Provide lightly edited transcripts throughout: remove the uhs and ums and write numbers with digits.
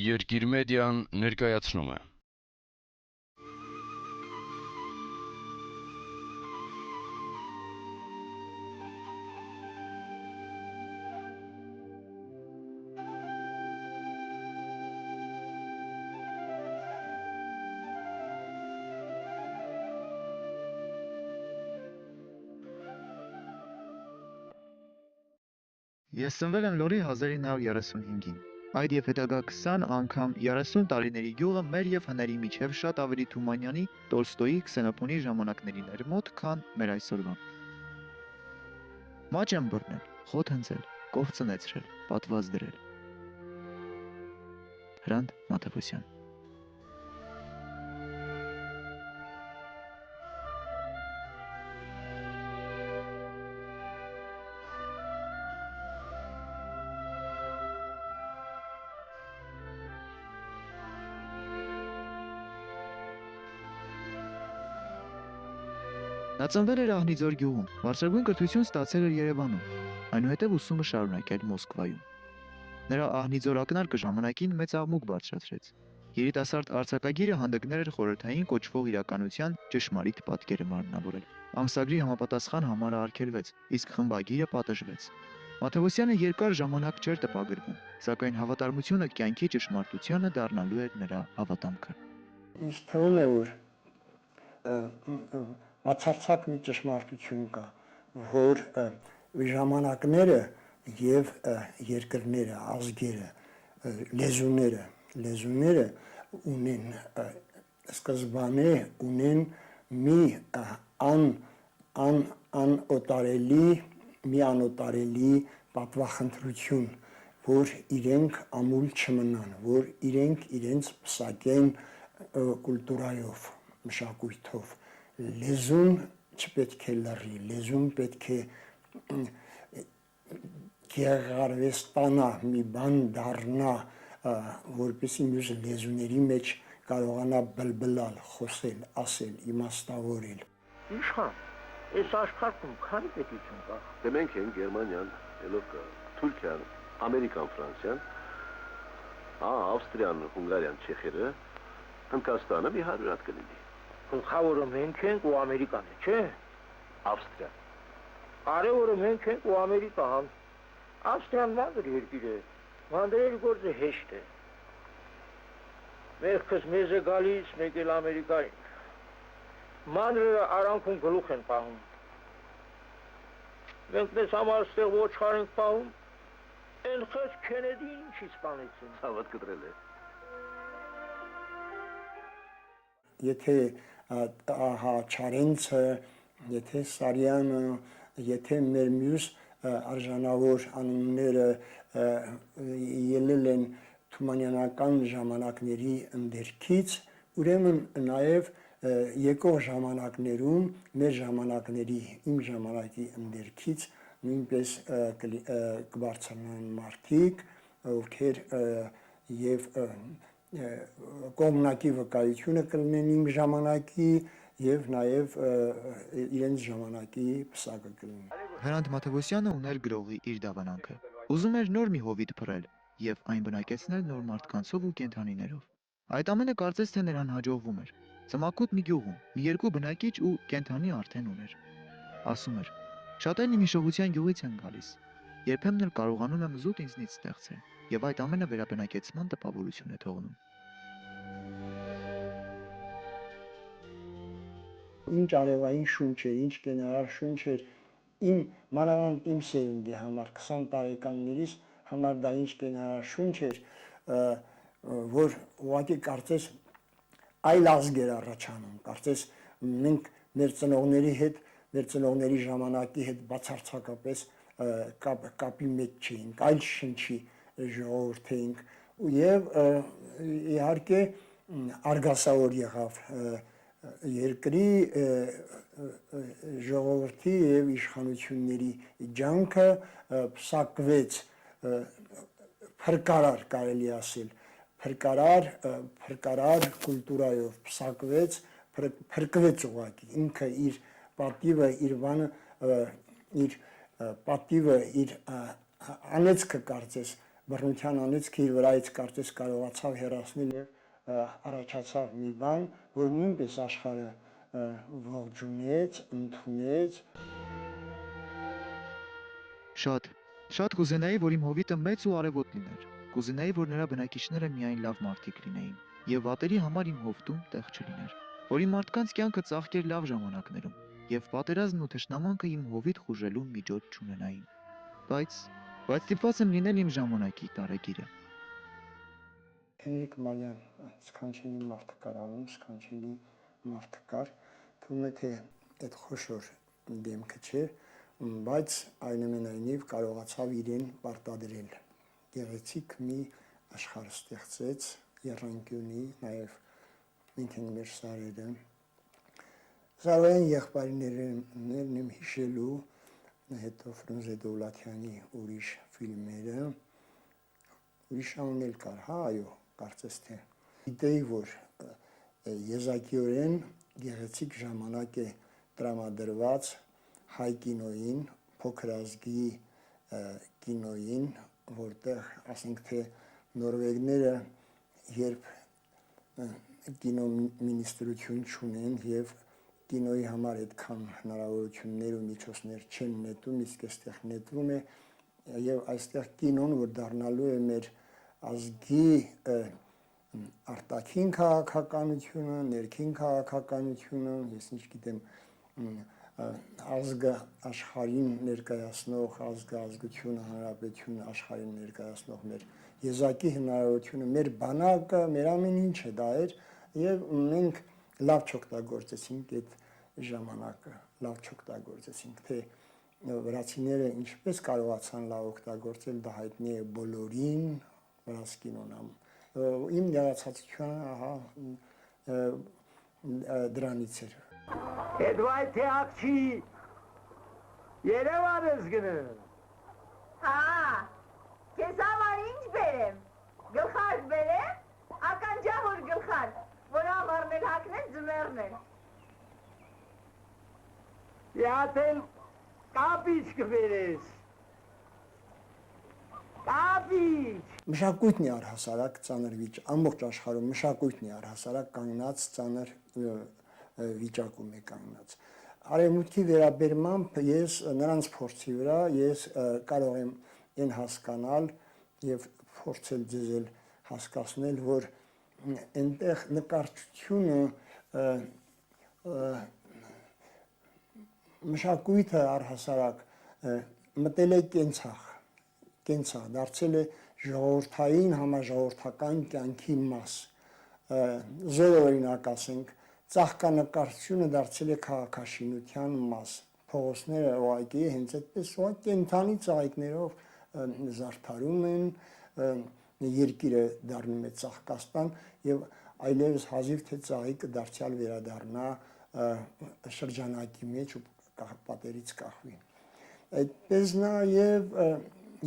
Երկիր մեդիան ներկայացնում է։ Ես ծնվել եմ Լոռի 1935-ին։ Այդ և հետագա 20 անգամ 30 տարիների գյուղը մեր և հների միջև շատ ավելի Թումանյանի, Տոլստոյի, Քսենոփոնի ժամանակներին էր մոտ, քան մեր այսօրվան։ Մաճ եմ բռնել, խոտ հնձել, կովծնեցրել, պատված դրել։ Հրանտ Մաթևոսյան։ Նա ծնվել էր Ահնիձոր գյուղում, բարձրագույն կրթություն ստացել էր Երևանում, այնուհետև ուսումը շարունակել Մոսկվայում։ Նրա Ահնիձոր ակնարկը ժամանակին մեծ աղմուկ բարձրացրեց։ Երիտասարդ արձակագիրը հանդգնել էր խորհրդային կոչվող իրականության ճշմարիտ պատկերը մարմնավորել։ Ամսագրի համապատասխան համարը արգելվեց, իսկ խմբագիրը պատժվեց։ Մաթևոսյանը երկար ժամանակ չէր տպագրվում, սակայն հավատարմությունը կյանքի ճշմարտությանը դառնալու էր նրա հավատամքը։ Ինձ թվում է, որ բացարձակ մի ճշմարտություն կա, որ ժամանակները եւ երկրները, ազգերը, լեզուները ունեն սկզբանե ունեն մի անօտարելի պատվախնդրություն, որ իրենք ամուլ չմնան, որ իրենք իրենց պսակեն կուլտուրայով, մշակույթով։ Լեզուն չպետք է լռի, լեզուն պետք է գեղարվեստանա, մի բան դառնա, որպեսզի մյուս լեզուների մեջ կարողանա բլբլալ, խոսել, ասել, իմաստավորել։ Իշխան, այս աշխարհում քանի պետություն կա։ Դե մենք ենք Գերմանիան, ելով կա, Թուրքիան, Ամերիկան, Ֆրանսիան, Ավստրիան, Հունգարիան, Չեխիա, Հնդկաստանը մի 100 հատ կլինի։ Գլխավորը մենք ենք ու Ամերիկան է, չէ՞։ Ավստրիա։ Կարևորը մենք ենք ու Ամերիկան։ Ավստրիան մանր երկիր է, մանրերի գործը հեշտ է։ Մեղքս մեզ է գալիս, մեկ էլ Ամերիկային։ Մանրերը արանքում գլուխ են պահում։ Մենք մեզ համար ստեղ ոչխար ենք պահում, են խես Քենեդին ինչի սպանեցին։ Ցավդ կտրել է։ Եթե Չարենցը, եթե Սարյանը, եթե մեր մյուս արժանավոր անունները ելել են թումանյանական ժամանակների ընդերքից, ուրեմն նաև եկող ժամանակներում մեր ժամանակների, իմ ժամանակի ընդերքից նույնպես կբարձրանան մարդիկ, ովքեր եւ կողմնակի վկայությունը կլինեն իմ ժամանակի եւ նաեւ իրենց ժամանակի պսակը կլինի։ Հրանտ Մաթևոսյանը ուներ գրողի իր դավանանքը։ Ուզում էր նոր մի հովիտ փռել եւ այն բնակեցնել նոր մարդկանցով ու կենդանիներով։ Այդ ամենը կարծես թե նրան հաջողվում էր։ Ծմակուտ մի գյուղում մի երկու բնակիչ ու կենդանի արդեն ուներ։ Ասում էր. շատերն իմ հիշողության գյուղից են գալիս։ Երբեմն էլ կարողանում եմ զուտ ինձնից ստեղծել եւ այդ ամենը վերաբնակեցման տպավորություն է թողնում։ Ինչ արևային շունչ էր, ինչ գեներալ շունչ էր, իմ մանավանդ իմ սերունդի համար 20 տարեկաններից համար դա ինչ գեներալ շունչ էր, որ ուղղակի կարծես այլ ազգ էր առաջանում, կարծես մենք մեր ծնողների հետ, մեր ծնողների ժամանակի հետ բացարձակապես կապի մեջ չէինք, այլ շնչի ժողովուրդ էինք եւ իհարկե արգասավոր եղավ երկրի ժողովրդի եւ իշխանությունների ջանքը, փսակվեց փրկարար կարելի ասել, փրկարար կուլտուրայով փսակվեց, փրկվեց ուղղակի ինքը իր պատիվը, իր բանը, իր պատիվը, իր անեծքը կարծես բռնության անեծքը իր վրայից կարծես կարողացավ հեռացնել եւ առաջացավ մի բան, որ նույնպես աշխարհը ողջունեց, ընդունեց։ Շատ կուզենայի, որ իմ հովիտը մեծ ու արևոտ լիներ։ Կուզենայի, որ նրա բնակիչները միայն լավ մարդիկ լինեին, եւ վատերի համար իմ հովտում տեղ չլիներ։ Որ իմ մարդկանց կյանքը ծաղկեր լավ ժամանակներում, եւ պատերազմն ու թշնամանքը իմ հովիտ խուժելու միջոց չունենային։ Բայց ստիպված եմ լինել իմ ժամանակի տարեգիրը։ Հենրիկ Մարյան սքանչելի մարդկար անում, սքանչելի մարդկար, թվում է թե այդ խոշոր դեմքը չէ, բայց այնուամենայնիվ կարողացավ իրեն պարտադրել։ Գեղեցիկ մի աշխարհ ստեղծեց եռանկյունի, նաև մենք ենք մեր սարերը։ Զարոյան եղբայրներն եմ հիշելու, հետո Ֆրունզե Դովլաթյանի ուրիշ ֆիլմերը, ուրիշ անուն կար, հա, այո, կարծես թե։ Գիտեի, որ եզակիորեն գեղեցիկ ժամանակ է տրամադրված հայ կինոյին, փոքր ազգի կինոյին, որտեղ, ասենք թե, նորվեգները երբ կինո մինիստրություն չունեն եւ կինոյի համար այդքան հնարավորություններ ու միջոցներ չեն նետում, իսկ այստեղ նետվում է եւ այստեղ կինոն, որ դառնալու է մեր ազգի արտաքին քաղաքականությունը, ներքին քաղաքականությունը, ես ինչ գիտեմ, ազգը աշխարհին ներկայացնող, ազգությունը, հանրապետությունը աշխարհին ներկայացնող մեր եզակի հնարավորությունը, մեր բանակը, մեր ամեն ինչը դա էր եւ մենք լավ չօգտագործեցինք այդ ժամանակը, լավ չօգտագործեցինք, թե վրացիները ինչպես կարողացան լավ օգտագործել, դա հայտնի է բոլորին, վրաց կինոնամ։ Իմ դերացածությունը, ահա, դրանից էր։ Edvay teakçı. Yerevan özgünü. Ha, kesavar inç benim. Gılxar benim. Akan cahur gılxar. Buna varmel hakne zümermel. Ya sen kapiç küferiz. Kapiç. Մշակույթն է առհասարակ ծանր վիճ, ամբողջ աշխարհում մշակույթն է առհասարակ կանգնած ծանր վիճակում է կանգնած։ Արևմուտքի վերաբերմամբ ես նրանց փորձի վրա ես կարող եմ այն հասկանալ եւ փորձել ձեզ հասկացնել, որ այնտեղ նկարչությունը մշակույթը առհասարակ մտել է կենցաղ, դարձել է ժողովրդային համաժողովրդական կյանքի մաս։ Զոր օրինակ ասենք, ծաղկանկարչությունը դարձել է քաղաքաշինության մաս։ Փողոցները ուղղակի հենց այդպես կենդանի ծաղիկներով զարդարում են, երկիրը դառնում է ծաղկաստան եւ այլևս հազիվ թե ծաղիկը դարձյալ վերադառնա շրջանակի մեջ ու պատերից կախվի։ Այդպես նաեւ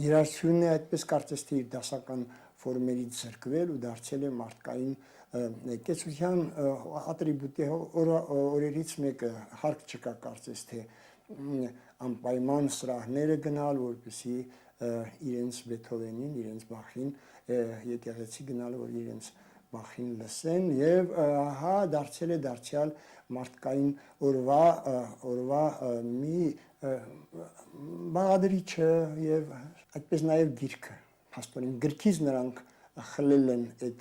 երաժշտությունն է այդպես կարծես թե իր դասական ֆորմերից զրկվել ու դարձել է մարդկային կեցության ատրիբուտի օրերից մեկը, հարկ չկա կարծես թե անպայման սրահները գնալ, որպեսզի իրենց Բեթհովենին, իրենց Բախին, եկեղեցի գնալ, որ իրենց Բախին լսեն եւ հա դարձել է դարձյալ մարդկային օրվա մի բաղադրիչը եւ այդպես նաեւ գիրքը հաստորեն գրքից նրանք խլել են այդ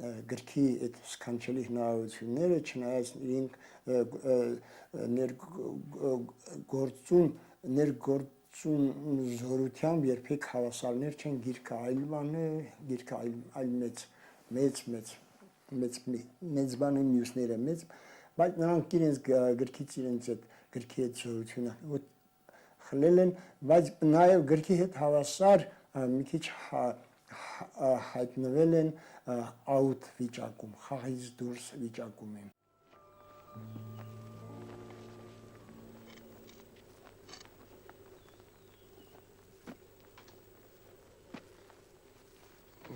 գրքի այդ սքանչելի հնարավորությունները, չնայած իրենք ներգործուն զորությամբ երբեք հավասարներ չեն, գիրքը այլ բան է, գիրքը այլ մեծ բան է, մյուսները մեծ, բայց նրանք իրենց գրքից իրենց այդ գրքի հետ զորությունը խլել են, բայց նաև գրքի հետ հավասար մի քիչ հայտնվել են out վիճակում, խաղից դուրս վիճակում են։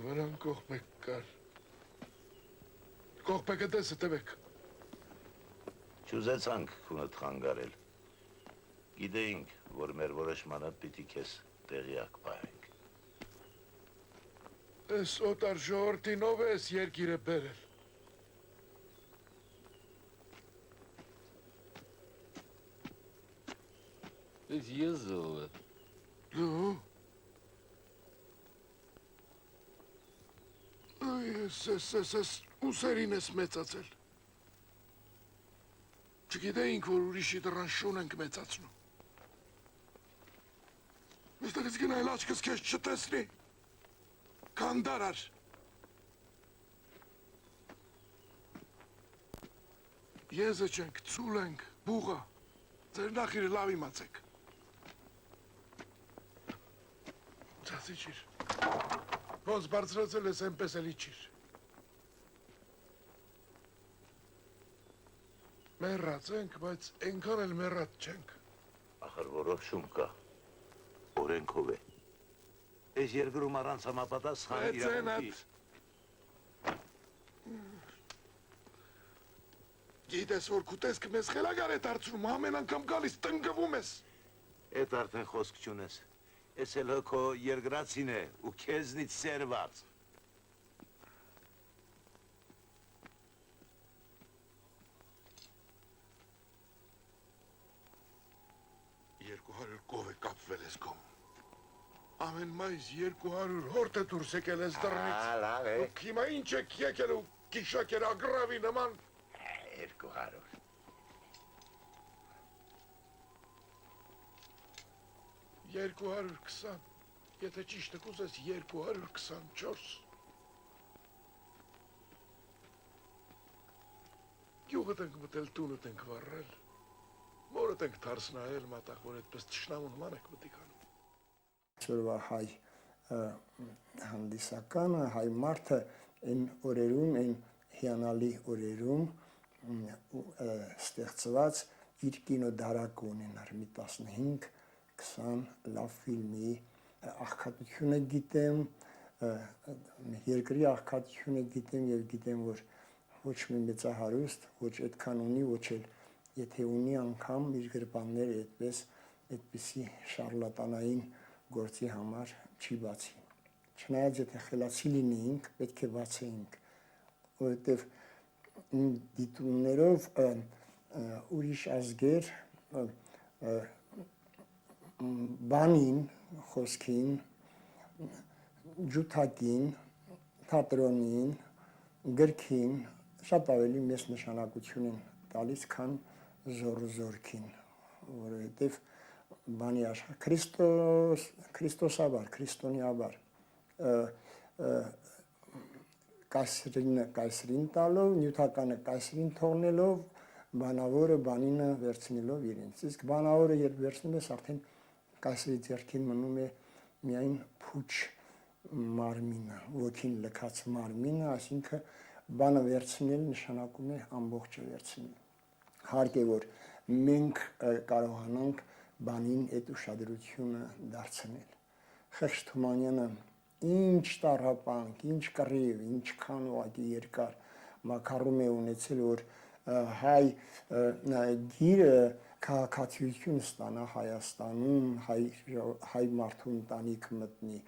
Վրան կողմեք կար։ Կողմեք է տեսը տևեք։ Չուզեցանք քունդ խանգարել։ Գիտեինք, որ մեր որոշմանը պիտի քեզ տեղյակ պահենք։ Ես օտար ժողովրդինով ես երկիրը բերել։ Ես եզով է։ Դու։ Ես ուսերին ես մեծացել։ Չգիտեինք, որ ուրիշի դռան շուն ենք մեծացնում։ Այստեղից գնայել աչքս քեզ չտեսնի։ Կանդարար։ Եզը չենք, ցուլ ենք, բուղա։ Ձեր նախիրը լավ իմացեք։ Ծացի չիր։ Ոնց բարձրացել ես այնպես էլի չիր։ Մեռած ենք, բայց այնքան էլ մեռած չենք։ Ախր որոշում կա, օրենքով է։ Այս երկրում առանց համապատասխան իրավունքի։ Գիտես, որ կուտեսքը մեզ խելագար է դարձնում, ամեն անգամ գալիս տնկվում ես։ Էդ արդեն խոսք չունես։ Ես էլ քո երկրացին է ու քեզնից սերված։ Կով է կապվել ես գոմ։ Ամեն մայիս 200 հորդ է դուրս եկել ես դռնից։ Լավ է։ Դուք հիմա ինչ եք եկել ու գիշակեր ագրավի նման։ 200։ $220, եթե ճիշտը կուզես 224։ Գյուղդ ենք մտել, տունդ ենք վառել, մորդ ենք թարսնայել մատաղ, որ այդպես թշնամու նման եք մտիկ անում։ Այսօրվա հայ հանդիսականը, հայ մարդը այն օրերում, այն հիանալի օրերում ստեղծված իր կինոդարակը ունենար մի 15-20 լավ ֆիլմի աղքատությունը գիտեմ, երկրի աղքատությունը գիտեմ եւ գիտեմ, որ ոչ մի մեծահարուստ, ոչ այդքան ունի, ոչ էլ եթե ունի անգամ իր գրպանները այդպիսի շարլատանային գործի համար չի բացի։ Չնայած եթե խելացի լինեինք, պետք է բացեինք, որովհետև դիտումներով ուրիշ ազգեր բանին, խոսքին, ջութակին, թատրոնին, գրքին շատ ավելի մեծ նշանակություն են տալիս, քան զորքին, որովհետև բանի Քրիստոսաբար, քրիստոնեաբար կայսրին տալով, նյութականը կայսրին թողնելով, բանավորը բանինը վերցնելով իրենց։ Իսկ բանավորը երբ վերցնում ես, արդեն կայսրի ձեռքին մնում է միայն փուչ մարմինը, ոգին լքած մարմինը, այսինքն բանը վերցնել նշանակում է ամբողջը վերցնել։ Հարկ է, որ մենք կարողանանք բանին այդ ուշադրությունը դարձնել։ Խեղճ Թումանյանը ինչ տառապանք, ինչ կռիվ, ինչքան ուղղակի երկար մակարում է ունեցել, որ հայ գիրը քաղաքացիություն ստանա Հայաստանում, հայ մարդու ընտանիք մտնի։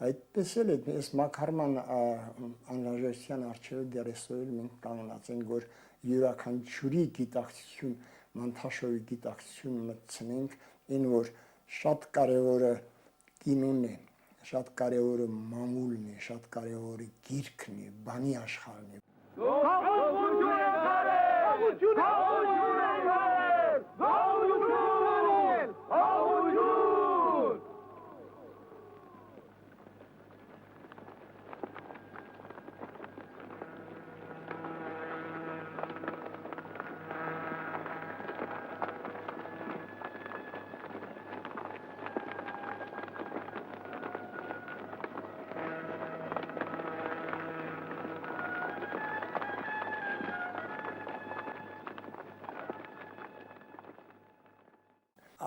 Այդպես էլ է, այս մակարման անհրաժեշտության առջև դեռ այսօր մենք կանգնած ենք, որ յուրաքանչյուրի գիտակցություն, Մանթաշովի գիտակցություն մտցնենք, այն որ շատ կարևորը կինոն է, շատ կարևորը մամուլն է, շատ կարևորը գիրքն է, բանի աշխարհն է։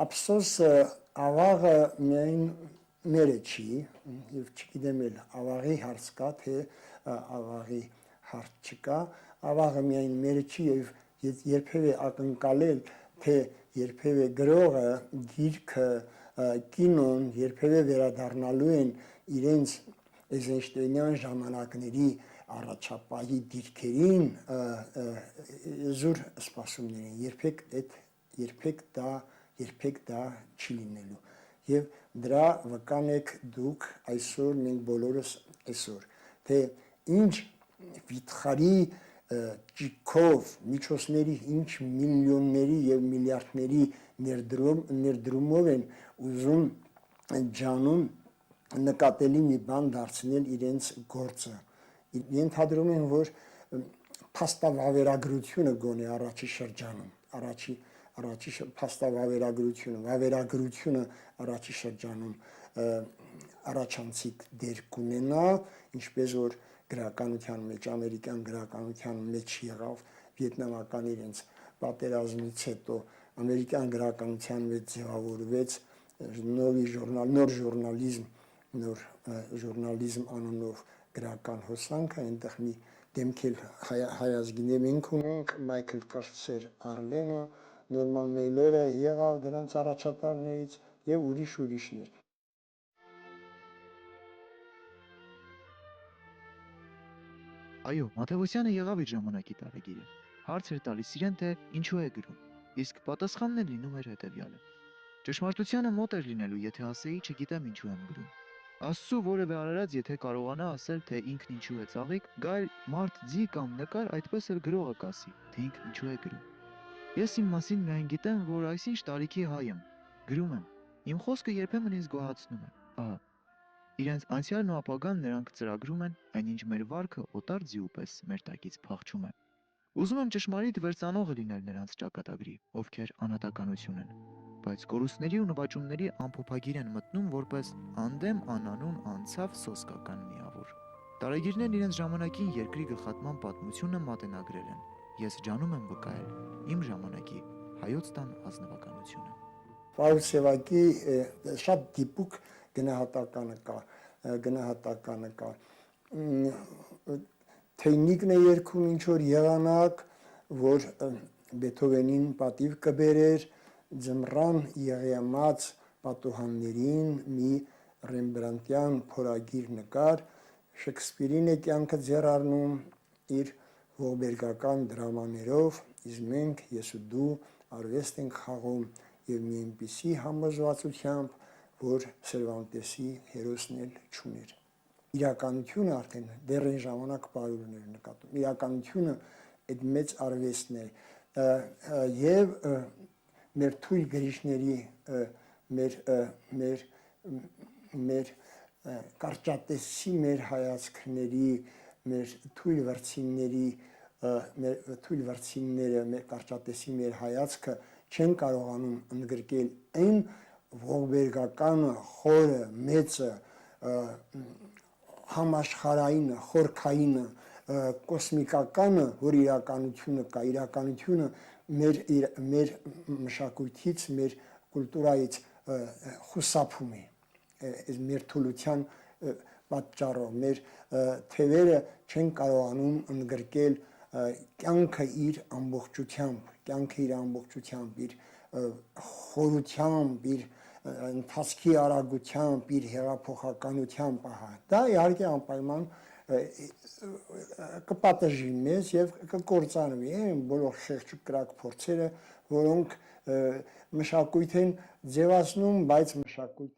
Ափսոս ավաղը միայն մերը չի, եւ չգիտեմ էլ ավաղի հարց կա, թե ավաղի հարց չկա, ավաղը միայն մերը չի եւ երբեւե ակնկալել, թե երբեւե գրողը, գիրքը, կինոն երբեւե վերադառնալու են իրենց Էյզենշտեյնյան ժամանակների առաջապահի դիրքերին զուր սպասումներին երբեք դա չի լինելու եւ դրա վկան եք դուք այսօր մենք բոլորս այսօր թե ինչ վիթխարի ճիքով միջոցների ինչ միլիոնների եւ միլիարդների ներդրումով են ուզում ջանում նկատելի մի բան դարձնել իրենց գործը ենթադրում են որ փաստավավերագրությունը գոնե առաջի շրջանում առաջի վավերագրությունը առաջի շրջանում առաջանցիկ դեր կունենա ինչպես որ գրականության մեջ ամերիկյան գրականության մեջ եղավ վիետնամական իրենց պատերազմից հետո ամերիկյան գրականության մեջ ձևավորվեց նոր ժուրնալիզմ անունով գրական հոսանքը այնտեղ մի դեմքել հայազգին մենք ունենք Մայքլ Կրտսեր Արլենը Նորման Մեյլերը եղավ դրանց առաջատարներից եւ ուրիշներ Այո, Մաթեոսյանը եղավ իր ժամանակի տարեգիրը։ Հարց էր տալիս իրեն, թե ինչու է գրում, իսկ պատասխանն էլ լինում էր հետևյալը. Ճշմարտությանը մոտ էր լինելու, եթե ասեի, չգիտեմ ինչու եմ գրում։ Աստծու որևէ արարած, եթե կարողանա ասել, թե ինքն ինչու է ծաղիկ, գալ մարդ ձի կամ նկար, այդպես էլ գրողը կասի, թե ինքն ինչու է գրում։ Ես իմ մասին միայն գիտեմ, որ այսինչ տարիքի հայ եմ, գրում եմ։ Իմ խոսքը երբեմն ինձ գոհացնում է։ Ահա Իրենց անցյալն ու ապագան նրանք ծրագրում են, այնինչ մեր վարքը օտար ձիու պես մեր տակից փախչում է։ Ուզում եմ ճշմարիտ վերծանողը լինել նրանց ճակատագրի, ովքեր անհատականություն են, բայց կորուստների ու նվաճումների ամփոփագիր են մտնում որպես անդեմ անանուն անցավ սոսկական միավոր։ Տարեգիրներն իրենց ժամանակին երկրի գլխատման պատմությունը մատենագրել են։ Ես ջանում եմ վկայել իմ ժամանակի հայոց տան ազնվականությունը։ Պարուս Սևակի շատ դիպուկ գնահատականը կա Թեյնիկն է երգում ինչ որ եղանակ որ Բեթհովենին պատիվ կբերեր ձմռան եղյամած պատուհաններին մի Ռեմբրանտյան փորագիր նկար Շեքսպիրին է կյանքը ձեռառնում իր ողբերգական դրամաներով իսկ մենք ես ու դու արվեստ ենք խաղում եւ մի այնպիսի համոզվածությամբ որ Սերվանտեսի հերոսն էլ չուներ իրականությունը արդեն դեռ այն ժամանակ բարուրներ նկատում իրականությունը այդ մեծ արվեստն է եւ մեր թույլ գրիչների մեր կարճատեսի մեր հայացքների մեր թույլ վրցինները մեր կարճատեսի մեր հայացքը չեն կարողանում ընդգրկել այն ողբերգականը խորը մեծը համաշխարհայինը խորքայինը կոսմիկականը որ իրականությունը կա իրականությունը մեր մշակույթից մեր կուլտուրայից խուսափում է այս մեր թուլության պատճառով մեր թևերը չեն կարողանում ընդգրկել կյանքը իր ամբողջությամբ իր խորությամբ իր ընթացքի արագությամբ իր հեղափոխականությամբ դա իհարկե անպայման կպատժի մեզ եւ կկործանվի բոլոր խեղճ կրակ փորձերը որոնք մշակույթ են ձևացնում բայց մշակույթ